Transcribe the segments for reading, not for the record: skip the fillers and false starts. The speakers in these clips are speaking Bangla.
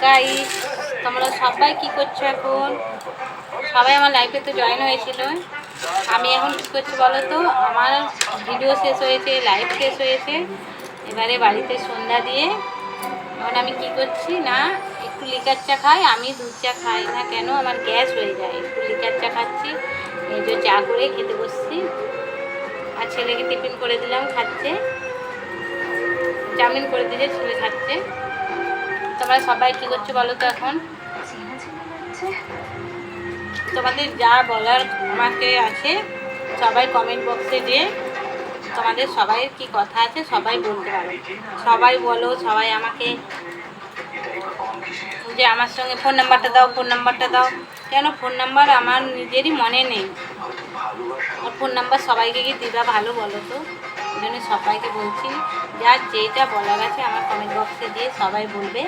গাইস, তোমরা সবাই কি করছো এখন? সবাই আমার লাইফে তো জয়েন হয়েছিল। আমি এখন কী করছি বলো তো? আমার ভিডিও শেষ হয়েছে, লাইভ শেষ হয়েছে। এবারে বাড়িতে সন্ধ্যা দিয়ে এখন আমি কি করছি না, একটু লিকার চা খাই। আমি দুধ চা খাই না কেন, আমার গ্যাস হয়ে যায়। একটু লিকার চা খাচ্ছি, এই যে চা করে খেতে বসছি। আর ছেলেকে টিফিন করে দিলাম, খাচ্ছে। চাউমিন করে দিলে ছেলে খাচ্ছে। তোমরা সবাই কী করছো বলো তো? এখন তোমাদের যা বলার আমাকে আছে সবাই কমেন্ট বক্সে দিয়ে তোমাদের সবাই কি কথা আছে সবাই বলতে পারো। সবাই বলো, সবাই আমাকে যে আমার সঙ্গে ফোন নাম্বারটা দাও, ফোন নাম্বারটা দাও। কেন ফোন নাম্বার আমার নিজেরই মনে নেই। আর ফোন নাম্বার সবাইকে কি দিবা ভালো বলো তো? ওই জন্য সবাইকে বলছি, যার যেটা বলার আছে আমার কমেন্ট বক্সে দিয়ে সবাই বলবে।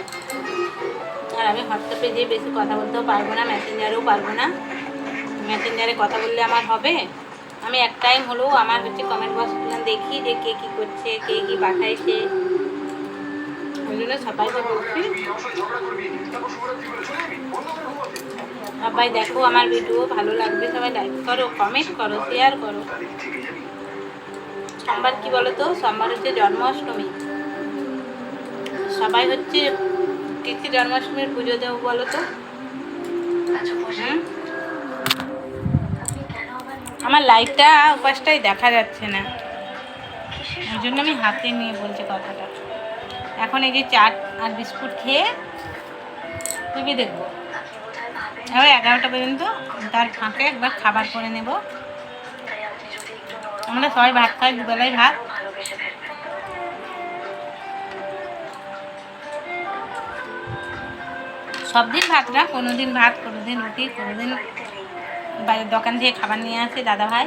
আর আমি হোয়াটসঅ্যাপে যেয়ে বেশি কথা বলতেও পারবো না, মেসেঞ্জারেও পারবো না। মেসেঞ্জারে কথা বললে আমার হবে? আমি এক টাইম হলেও আমার হচ্ছে কমেন্ট বক্সগুলো দেখি যে কে কী করছে, কে কী পাঠাইছে। ওই জন্য সবাইকে বলছি, সবাই দেখো আমার ভিডিও, ভালো লাগবে সবাই লাইক করো, কমেন্ট করো, শেয়ার করো। সোমবার কি বলো তো? সোমবার হচ্ছে জন্মাষ্টমী। সবাই হচ্ছে তিথি জন্মাষ্টমীর পুজো দেবো বলো তো? আমার লাইটটা উপাসটাই দেখা যাচ্ছে না, ওই জন্য আমি হাতে নিয়ে বলছি কথাটা। এখন এই যে চাট আর বিস্কুট খেয়ে টিভি দেখবো এবার 11টা পর্যন্ত। তার ফাঁকে একবার খাবার করে নেব। আমরা সবাই ভাত খাই, দুবেলায় ভাত। সব দিন ভাত না, কোনো দিন ভাত, কোনো দিন রুটি, কোনো দিন বাইরের দোকান থেকে খাবার নিয়ে আসে দাদা ভাই।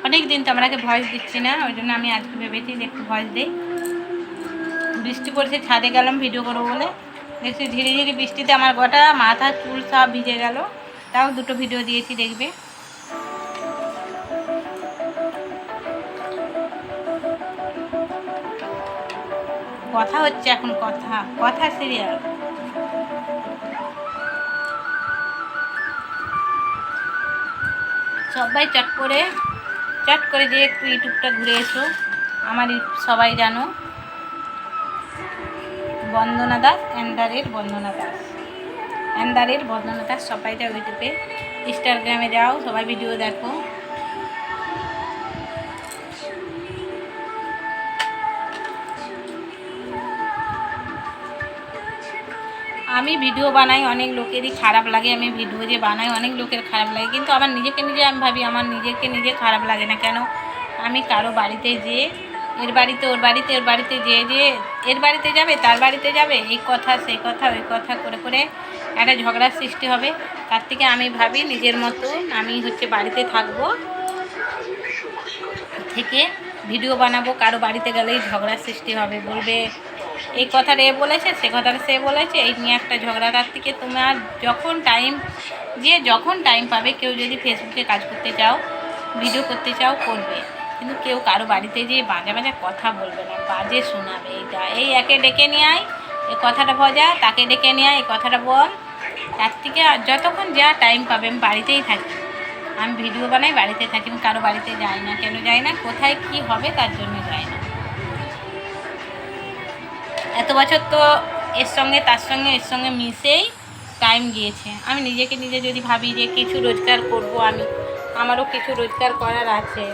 অনেক দিন তো আমরাকে ভয়েস দিচ্ছি না, ওই জন্য আমি আজকে ভেবেছি যে একটু ভয়েস দিই। বৃষ্টি পড়ছে, ছাদে গেলাম ভিডিও করবো বলে, দেখছি ঝিরি ঝিরি বৃষ্টিতে আমার গোটা মাথা চুল সব ভিজে গেল। তাও দুটো ভিডিও দিয়েছি, দেখবে। কথা হচ্ছে এখন, কথা কথা সিরিয়াল। সবাই চট করে যে একটু ইউটিউবটা ঘুরে এসো। আমার সবাই জানো বন্দনা দাস, অ্যান্ডারের বন্দনা দাস। সবাই যাও ইউটিউবে, ইনস্টাগ্রামে যাও, সবাই ভিডিও দেখো। আমি ভিডিও বানাই, অনেক লোকেরই খারাপ লাগে। আমি ভিডিও যে বানাই অনেক লোকের খারাপ লাগে, কিন্তু আমার নিজেকে আমি ভাবি আমার নিজে খারাপ লাগে না কেন। আমি কারো বাড়িতে যেয়ে এর বাড়িতে ওর বাড়িতে ওর বাড়িতে যেয়ে এর বাড়িতে যাবে, তার বাড়িতে যাবে, এই কথা সেই কথা ওই কথা করে একটা ঝগড়ার সৃষ্টি হবে। তার থেকে আমি ভাবি নিজের মতো আমি হচ্ছে বাড়িতে থাকবো, থেকে ভিডিও বানাবো। কারো বাড়িতে গেলেই ঝগড়ার সৃষ্টি হবে, বলবে এই কথাটা এ বলেছে, সে কথাটা সে বলেছে, এই নিয়ে একটা ঝগড়া। তার থেকে তোমার যখন টাইম পাবে, কেউ যদি ফেসবুকে কাজ করতে চাও, ভিডিও করতে চাও, করবে। কিন্তু কেউ কারো বাড়িতে যেয়ে বাজে কথা বলবে না, বাজে শোনাবে। এই একে ডেকে নিয়ে আয়, এই কথাটা ভজা, তাকে ডেকে নিয়ে আয়, এই কথাটা বল। তার থেকে যতক্ষণ যা টাইম পাবে আমি বাড়িতেই থাকি, আমি ভিডিও বানাই, বাড়িতে থাকি। আমি কারো বাড়িতে যাই না। কেন যাই না? কোথায় কি হবে তার জন্য যাই না। এত বছর তো এর সঙ্গে এর সঙ্গে মিশেই টাইম গিয়েছে। আমি নিজে যদি ভাবি যে কিছু রোজগার করব, আমারও কিছু রোজগার করার আছে,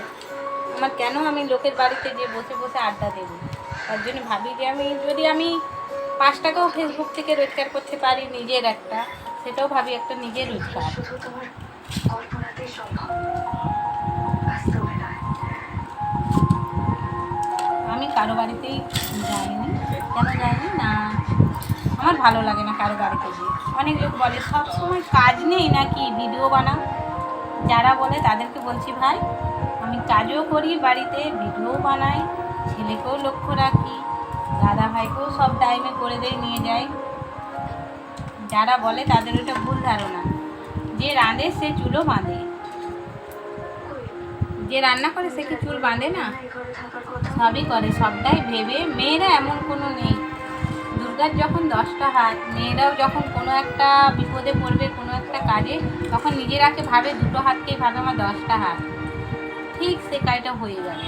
আমার কেন আমি লোকের বাড়িতে যে বসে আড্ডা দেব? তার জন্য ভাবি যে যদি আমি 5 টাকাও ফেসবুক থেকে রোজগার করতে পারি নিজের একটা, সেটাও ভাবি একটা নিজের রোজগার। আমি কারো বাড়িতেই যাইনি। কেন যাইনি না, আমার ভালো লাগে না কারো বাড়িতে গিয়ে। অনেক লোক বলে সবসময় কাজ নেই নাকি ভিডিও বানাও। যারা বলে তাদেরকে বলছি ভাই, আমি কাজও করি বাড়িতে, ভিডিও বানাই, ছেলেকেও লক্ষ্য রাখি, দাদা ভাইকেও সব টাইমে করে দিয়ে নিয়ে যাই। যারা বলে তাদের ওটা ভুল ধারণা। যে রাঁধে সে চুলো বাঁধে। যে রান্না করে সে কি চুল বাঁধে না? সবই করে, সবটাই ভেবে। মেয়েরা এমন কোনো নেই, দুর্গার যখন 10টা হাত, মেয়েরাও যখন কোনো একটা বিপদে পড়বে কোনো একটা কাজে, তখন নিজেরাকে ভাবে, দুটো হাতকেই ভাবে আমার 10টা হাত, ঠিক সে কাজটা হয়ে যাবে।